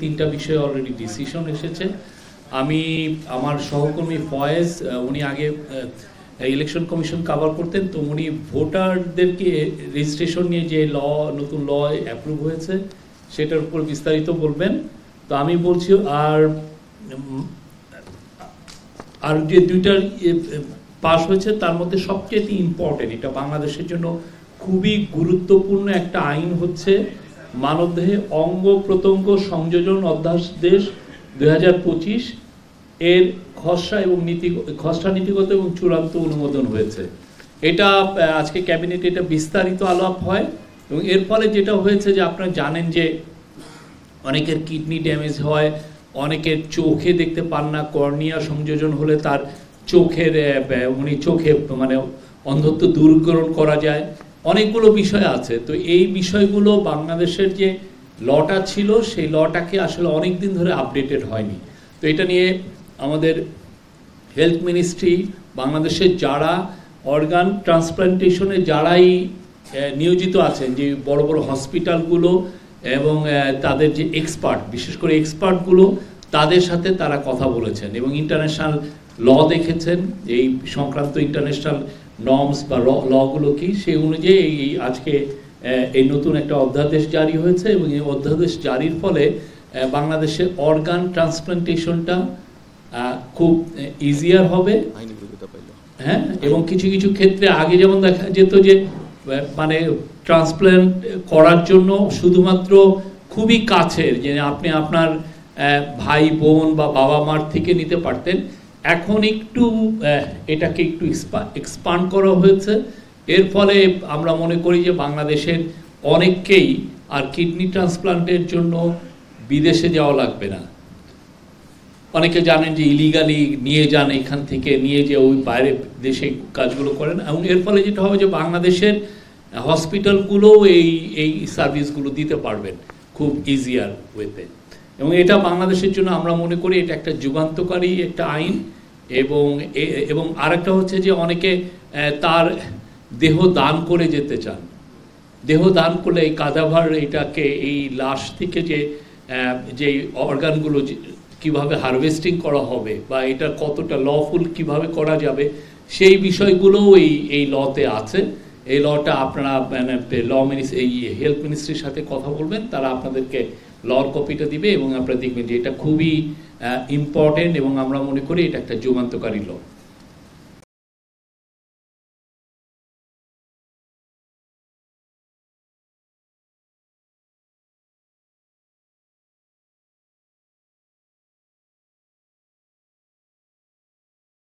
3টা বিষয়ে already decision এসেছে। আমি আমার সহকর্মী ফয়েজ, উনি আগে ইলেকশন কমিশন কভার করতেন, তো উনি ভোটারদেরকে রেজিস্ট্রেশন নিয়ে যে নতুন ল অ্যাপ্রুভ হয়েছে সেটার উপর বিস্তারিত বলবেন। তো আমি বলছি আর যে 2টা পাস হয়েছে তার মধ্যে সবচেয়ে ইম্পর্টেন্ট, এটা বাংলাদেশের জন্য খুবই গুরুত্বপূর্ণ একটা আইন হচ্ছে মানবদেহে অঙ্গ প্রত্যঙ্গ সংযোজন অধ্যাদেশ 2025 এর খসড়া নীতিগত এবং চূড়ান্ত অনুমোদন হয়েছে। এটা আজকে ক্যাবিনেটে এটা বিস্তারিত আলাপ হয় এবং এর ফলে যেটা হয়েছে যে আপনারা জানেন যে অনেকের কিডনি ড্যামেজ হয়, অনেকের চোখে দেখতে পান না, কর্নিয়া সংযোজন হলে তার চোখে মানে অন্ধত্ব দূরীকরণ করা যায়, অনেকগুলো বিষয় আছে। তো এই বিষয়গুলো বাংলাদেশের যে লটা ছিল সেই লটাকে আসলে অনেক দিন ধরে আপডেটেড হয়নি। তো এটা নিয়ে আমাদের হেলথ মিনিস্ট্রি, বাংলাদেশের যারা অর্গান ট্রান্সপ্লান্টেশনে যারাই নিয়োজিত আছেন, যে বড় বড় হসপিটালগুলো এবং তাদের যে এক্সপার্ট, বিশেষ করে এক্সপার্টগুলো, তাদের সাথে তারা কথা বলেছেন এবং ইন্টারন্যাশনাল ল দেখেছেন, এই সংক্রান্ত ইন্টারন্যাশনাল নর্মস বা লগুলো কি, সেই অনুযায়ী আজকে এই নতুন একটা অধ্যাদেশ জারি হয়েছে এবং এই অধ্যাদেশ জারির ফলে বাংলাদেশে অর্গান ট্রান্সপ্লান্টেশনটা খুব ইজিয়ার হবে। হ্যাঁ, এবং কিছু কিছু ক্ষেত্রে আগে যেমন দেখা যেত যে মানে ট্রান্সপ্লান্ট করার জন্য শুধুমাত্র খুবই কাছের, যে আপনি আপনার ভাই বোন বা বাবা মার থেকে নিতে পারতেন, এখন একটু এটাকে একটু এক্সপান্ড করা হয়েছে। এর ফলে আমরা মনে করি যে বাংলাদেশের অনেককেই আর কিডনি ট্রান্সপ্লান্টের জন্য বিদেশে যাওয়া লাগবে না। অনেকে জানেন যে ইলিগালি নিয়ে যান, এখান থেকে নিয়ে যে ওই বাইরে দেশে কাজগুলো করেন, এবং এর ফলে যেটা হবে যে বাংলাদেশের হসপিটালগুলোও এই সার্ভিসগুলো দিতে পারবেন খুব ইজিয়ার ওয়েতে। এবং এটা বাংলাদেশের জন্য আমরা মনে করি এটা একটা যুগান্তকারী একটা আইন। এবং আরেকটা হচ্ছে যে অনেকে তার দেহ দান করে যেতে চান, দেহ দান করলে এই কাদাভার এটাকে, এই লাশ থেকে যে অর্গানগুলো কিভাবে হারভেস্টিং করা হবে বা এটা কতটা লফুল কিভাবে করা যাবে, সেই বিষয়গুলোও এই লতে আছে। এই লটা আপনারা এই হেলথ মিনিস্ট্রির সাথে কথা বলবেন, তারা আপনাদেরকে লর কপিটা দিবে এবং আপনারা দেখবেন যে এটা খুবই ইম্পর্টেন্ট এবং আমরা মনে করি এটা একটা যুগান্তকারী ল।